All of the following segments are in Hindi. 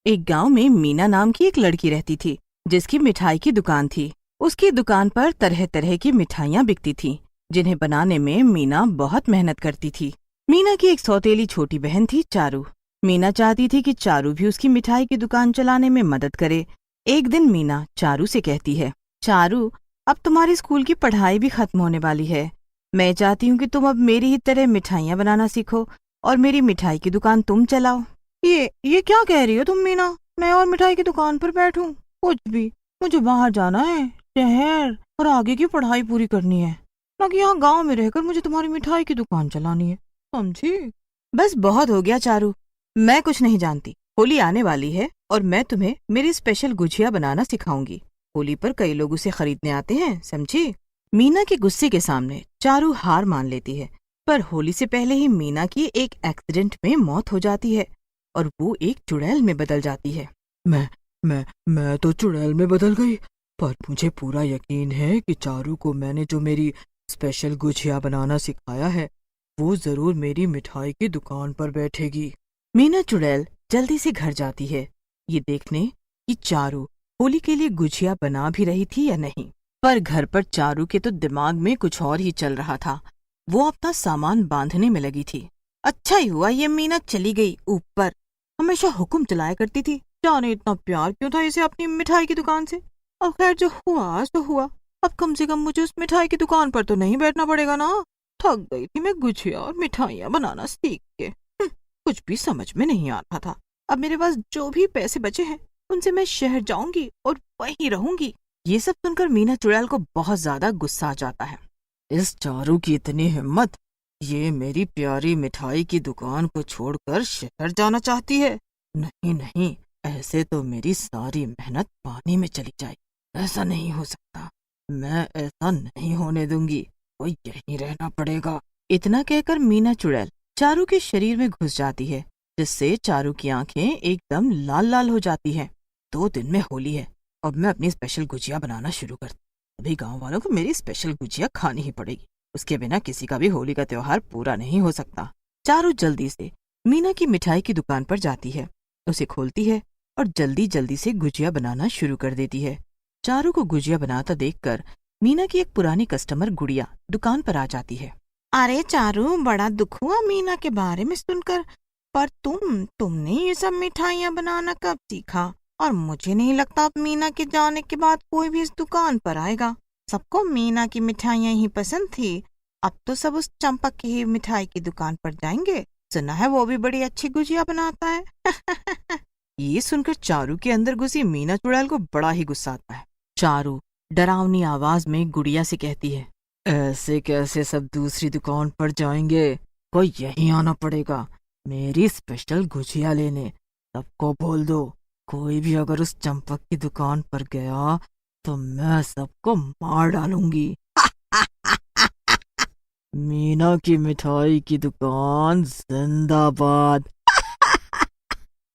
एक गांव में मीना नाम की एक लड़की रहती थी, जिसकी मिठाई की दुकान थी। उसकी दुकान पर तरह तरह की मिठाइयाँ बिकती थीं, जिन्हें बनाने में मीना बहुत मेहनत करती थी। मीना की एक सौतेली छोटी बहन थी, चारू। मीना चाहती थी कि चारू भी उसकी मिठाई की दुकान चलाने में मदद करे। एक दिन मीना चारू से कहती है, चारू, अब तुम्हारी स्कूल की पढ़ाई भी खत्म होने वाली है। मैं चाहती हूँ कि तुम अब मेरी ही तरह मिठाइयाँ बनाना सीखो और मेरी मिठाई की दुकान तुम चलाओ। ये क्या कह रही हो तुम मीना? मैं और मिठाई की दुकान पर बैठूं? कुछ भी। मुझे बाहर जाना है, शहर, और आगे की पढ़ाई पूरी करनी है, ना कि यहाँ गांव में रहकर मुझे तुम्हारी मिठाई की दुकान चलानी है, समझी? बस बहुत हो गया चारू, मैं कुछ नहीं जानती। होली आने वाली है और मैं तुम्हें मेरी स्पेशल गुजिया बनाना सिखाऊंगी। होली पर कई लोग उसे खरीदने आते हैं, समझी? मीना के गुस्से के सामने चारू हार मान लेती है, पर होली से पहले ही मीना की एक एक्सीडेंट में मौत हो जाती है और वो एक चुड़ैल में बदल जाती है। मैं तो चुड़ैल में बदल गई, पर मुझे पूरा यकीन है कि चारू को मैंने जो मेरी स्पेशल गुजिया बनाना सिखाया है, वो जरूर मेरी मिठाई की दुकान पर बैठेगी। मीना चुड़ैल जल्दी से घर जाती है, ये देखने कि चारू होली के लिए गुजिया बना भी रही थी या नहीं। पर घर पर चारू के तो दिमाग में कुछ और ही चल रहा था। वो अपना सामान बांधने में लगी थी। अच्छा ही हुआ ये मीना चली गई ऊपर, हमेशा हुक्म चलाया करती थी। जाने इतना प्यार क्यों था इसे अपनी मिठाई की दुकान से। अब खैर, जो हुआ सो हुआ। अब कम से कम मुझे उस मिठाई की दुकान पर तो नहीं बैठना पड़ेगा ना। थक गई थी मैं गुजिया और मिठाइयाँ बनाना सीख के। कुछ भी समझ में नहीं आ रहा था। अब मेरे पास जो भी पैसे बचे हैं, उनसे मैं शहर जाऊंगी और वहीं रहूंगी। ये सब सुनकर मीना चुड़ैल को बहुत ज्यादा गुस्सा आ जाता है। इस चारू की इतनी हिम्मत, ये मेरी प्यारी मिठाई की दुकान को छोड़कर शहर जाना चाहती है। नहीं नहीं, ऐसे तो मेरी सारी मेहनत पानी में चली जाएगी। ऐसा नहीं हो सकता, मैं ऐसा नहीं होने दूंगी, तो यहीं रहना पड़ेगा। इतना कहकर मीना चुड़ैल चारू के शरीर में घुस जाती है, जिससे चारू की आंखें एकदम लाल लाल हो जाती हैं। 2 दिन में होली है, अब मैं अपनी स्पेशल गुजिया बनाना शुरू करती। अभी गांव वालों को मेरी स्पेशल गुजिया खानी ही पड़ेगी, उसके बिना किसी का भी होली का त्योहार पूरा नहीं हो सकता। चारू जल्दी से मीना की मिठाई की दुकान पर जाती है, उसे खोलती है और जल्दी जल्दी से गुजिया बनाना शुरू कर देती है। चारू को गुजिया बनाता देखकर मीना की एक पुरानी कस्टमर गुड़िया दुकान पर आ जाती है। अरे चारू, बड़ा दुख हुआ मीना के बारे में सुनकर, पर तुमने ये सब मिठाइयाँ बनाना कब सीखा? और मुझे नहीं लगता अब मीना के जाने के बाद कोई भी इस दुकान पर आएगा। सबको मीना की मिठाइयाँ ही पसंद थी, अब तो सब उस चंपक की ही मिठाई की दुकान पर जाएंगे। सुना है वो भी बड़ी अच्छी गुजिया बनाता है। ये सुनकर चारू के अंदर घुसी मीना चुड़ैल को बड़ा ही गुस्सा आता है। चारू डरावनी आवाज में गुड़िया से कहती है, ऐसे कैसे सब दूसरी दुकान पर जाएंगे, कोई यहीं आना पड़ेगा मेरी स्पेशल गुजिया लेने। सबको बोल दो, कोई भी अगर उस चंपक की दुकान पर गया तो मैं सबको मार डालूंगी। मीना की मिठाई की दुकान जिंदाबाद।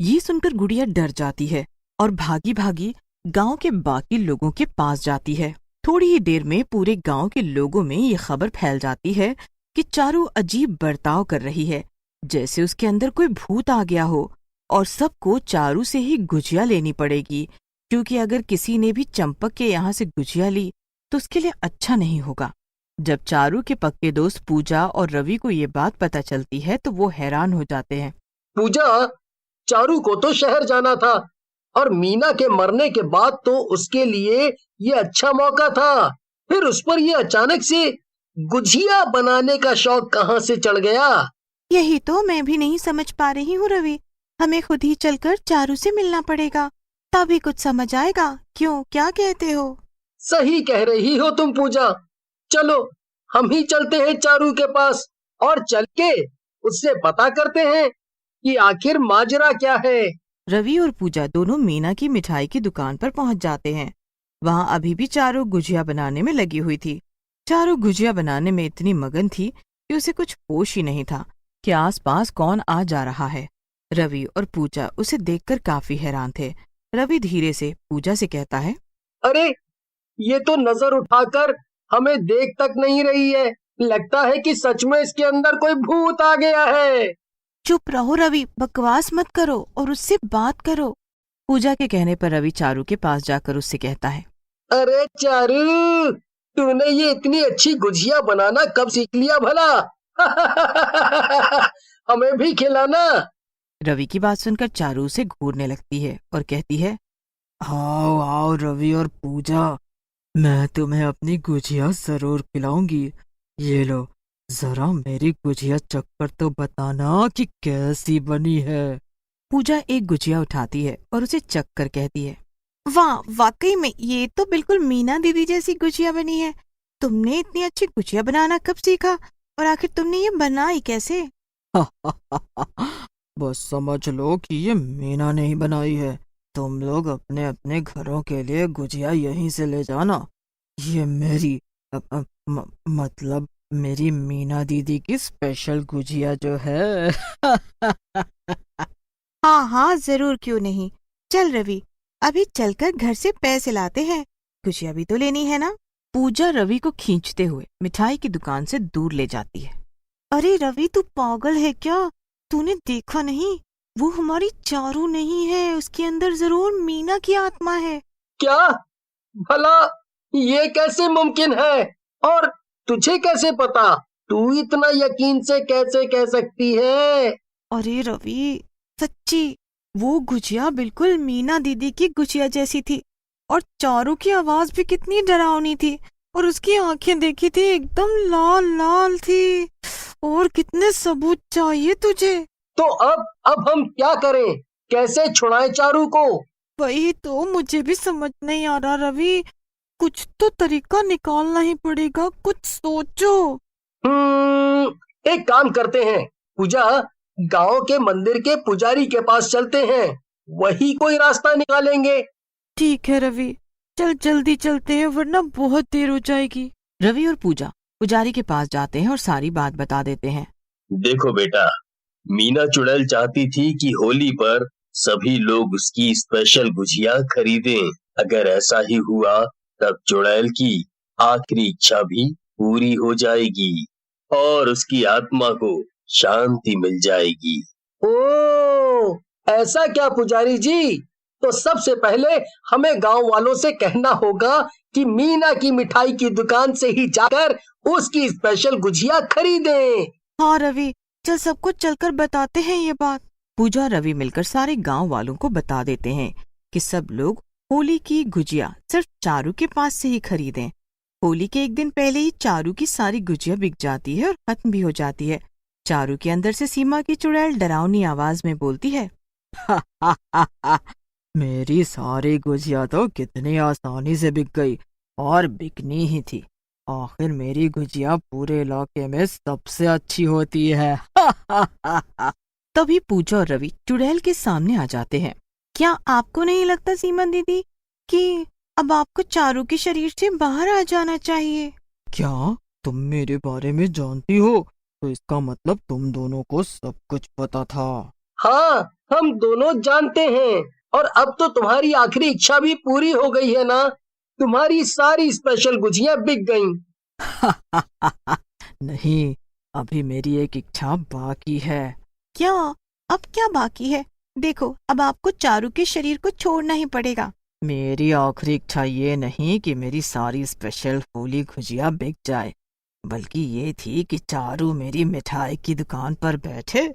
ये सुनकर गुड़िया डर जाती है और भागी भागी गांव के बाकी लोगों के पास जाती है। थोड़ी ही देर में पूरे गांव के लोगों में ये खबर फैल जाती है कि चारू अजीब बर्ताव कर रही है, जैसे उसके अंदर कोई भूत आ गया हो, और सबको चारू से ही गुजिया लेनी पड़ेगी, क्योंकि अगर किसी ने भी चंपक के यहाँ से गुजिया ली तो उसके लिए अच्छा नहीं होगा। जब चारू के पक्के दोस्त पूजा और रवि को ये बात पता चलती है तो वो हैरान हो जाते हैं। पूजा, चारू को तो शहर जाना था और मीना के मरने के बाद तो उसके लिए ये अच्छा मौका था, फिर उस पर ये अचानक से गुजिया बनाने का शौक कहाँ से चढ़ गया? यही तो मैं भी नहीं समझ पा रही हूँ रवि। हमें खुद ही चलकर चारू से मिलना पड़ेगा, तभी कुछ समझ आएगा। क्यों, क्या कहते हो? सही कह रही हो तुम पूजा। चलो हम ही चलते हैं चारू के पास और चल के उससे पता करते हैं कि आखिर माजरा क्या है। रवि और पूजा दोनों मीना की मिठाई की दुकान पर पहुंच जाते हैं। वहां अभी भी चारू गुजिया बनाने में लगी हुई थी। चारू गुजिया बनाने में इतनी मगन थी कि उसे कुछ होश ही नहीं था कि आसपास कौन आ जा रहा है। रवि और पूजा उसे देखकर काफी हैरान थे। रवि धीरे से पूजा से कहता है, अरे, ये तो नजर उठाकर हमें देख तक नहीं रही है, लगता है कि सच में इसके अंदर कोई भूत आ गया है। चुप रहो रवि, बकवास मत करो और उससे बात करो। पूजा के कहने पर रवि चारू के पास जाकर उससे कहता है, अरे चारू, तूने ये इतनी अच्छी गुजिया बनाना कब सीख लिया भला? हमें भी खिलाना। रवि की बात सुनकर चारू उसे घूरने लगती है और कहती है, आओ आओ रवि और पूजा, मैं तुम्हें अपनी गुजिया जरूर खिलाऊंगी। ये लो, जरा मेरी गुजिया चखकर तो बताना कि कैसी बनी है। पूजा एक गुजिया उठाती है और उसे चख कर कहती है, वाह, वाकई में ये तो बिल्कुल मीना दीदी जैसी गुजिया बनी है। तुमने इतनी अच्छी गुजिया बनाना कब सीखा और आखिर तुमने ये बनाई कैसे? बस समझ लो कि ये मीना ने ही बनाई है। तुम लोग अपने अपने घरों के लिए गुजिया यहीं से ले जाना। ये मेरी मतलब मेरी मीना दीदी की स्पेशल गुजिया जो है। हाँ हाँ, जरूर, क्यों नहीं। चल रवि, अभी चलकर घर से पैसे लाते हैं, गुजिया भी तो लेनी है ना। पूजा रवि को खींचते हुए मिठाई की दुकान से दूर ले जाती है। अरे रवि, तू पागल है क्या? तूने देखा नहीं, वो हमारी चारू नहीं है, उसके अंदर जरूर मीना की आत्मा है। क्या? भला ये कैसे मुमकिन है? और तुझे कैसे पता? तू इतना यकीन से कैसे कह सकती है? अरे रवि, सच्ची, वो गुजिया बिल्कुल मीना दीदी की गुजिया जैसी थी और चारू की आवाज भी कितनी डरावनी थी और उसकी आंखें देखी थी एकदम लाल लाल थी। और कितने सबूत चाहिए तुझे? तो अब हम क्या करें? कैसे छुड़ाएं चारू को? वही तो मुझे भी समझ नहीं आ रहा रवि, कुछ तो तरीका निकालना ही पड़ेगा, कुछ सोचो। एक काम करते हैं पूजा, गांव के मंदिर के पुजारी के पास चलते हैं, वही कोई रास्ता निकालेंगे। ठीक है रवि, चल जल्दी चलते हैं वरना बहुत देर हो जाएगी। रवि और पूजा पुजारी के पास जाते हैं और सारी बात बता देते हैं। देखो बेटा, मीना चुड़ैल चाहती थी कि होली पर सभी लोग उसकी स्पेशल गुजिया खरीदें। अगर ऐसा ही हुआ तब चुड़ैल की आखिरी इच्छा भी पूरी हो जाएगी और उसकी आत्मा को शांति मिल जाएगी। ओ, ऐसा क्या पुजारी जी? तो सबसे पहले हमें गांव वालों से कहना होगा कि मीना की मिठाई की दुकान से ही जाकर उसकी स्पेशल गुजिया खरीदें। हाँ रवि, चल सबको चलकर बताते हैं ये बात। पूजा रवि मिलकर सारे गांव वालों को बता देते हैं कि सब लोग होली की गुजिया सिर्फ चारू के पास से ही खरीदें। होली के एक दिन पहले ही चारू की सारी गुजिया बिक जाती है और खत्म भी हो जाती है। चारू के अंदर से सीमा की चुड़ैल डरावनी आवाज में बोलती है, मेरी सारी गुजिया तो कितनी आसानी से बिक गई और बिकनी ही थी। आखिर मेरी गुजिया पूरे इलाके में सबसे अच्छी होती है। तभी पूजा और रवि चुड़ैल के सामने आ जाते हैं। क्या आपको नहीं लगता सीमा दीदी कि अब आपको चारू के शरीर से बाहर आ जाना चाहिए? क्या तुम मेरे बारे में जानती हो? तो इसका मतलब तुम दोनों को सब कुछ पता था। हाँ, हम दोनों जानते हैं और अब तो तुम्हारी आखिरी इच्छा भी पूरी हो गई है ना। तुम्हारी सारी स्पेशल गुजिया बिक गईं। नहीं, अभी मेरी एक इच्छा बाकी है। क्या? अब क्या बाकी है? देखो, अब आपको चारू के शरीर को छोड़ना ही पड़ेगा। मेरी आखिरी इच्छा ये नहीं कि मेरी सारी स्पेशल होली गुजिया बिक जाए, बल्कि ये थी कि चारू मेरी मिठाई की दुकान पर बैठे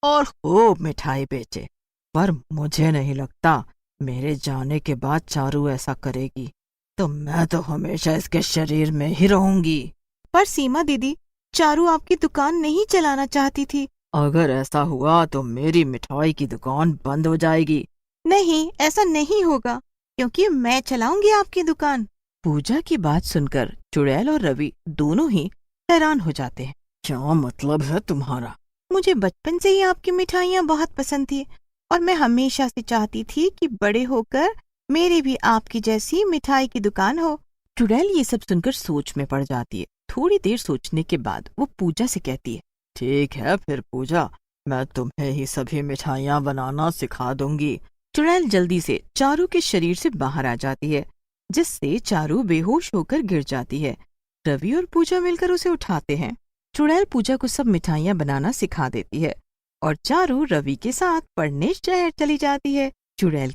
और खूब मिठाई बेचे। पर मुझे नहीं लगता मेरे जाने के बाद चारू ऐसा करेगी, तो मैं तो हमेशा इसके शरीर में ही रहूंगी। पर सीमा दीदी, चारू आपकी दुकान नहीं चलाना चाहती थी। अगर ऐसा हुआ तो मेरी मिठाई की दुकान बंद हो जाएगी। नहीं, ऐसा नहीं होगा, क्योंकि मैं चलाऊंगी आपकी दुकान। पूजा की बात सुनकर चुड़ैल और रवि दोनों ही हैरान हो जाते हैं। क्या मतलब है तुम्हारा? मुझे बचपन से ही आपकी मिठाइयाँ बहुत पसंद थी और मैं हमेशा से चाहती थी कि बड़े होकर मेरी भी आपकी जैसी मिठाई की दुकान हो। चुड़ैल ये सब सुनकर सोच में पड़ जाती है। थोड़ी देर सोचने के बाद वो पूजा से कहती है, ठीक है फिर पूजा, मैं तुम्हें ही सभी मिठाइयाँ बनाना सिखा दूंगी। चुड़ैल जल्दी से चारू के शरीर से बाहर आ जाती है, जिससे चारू बेहोश होकर गिर जाती है। रवि और पूजा मिलकर उसे उठाते हैं। चुड़ैल पूजा को सब मिठाइयाँ बनाना सिखा देती है और चारू रवि के साथ पढ़ने शहर चली जाती है। चुड़ैल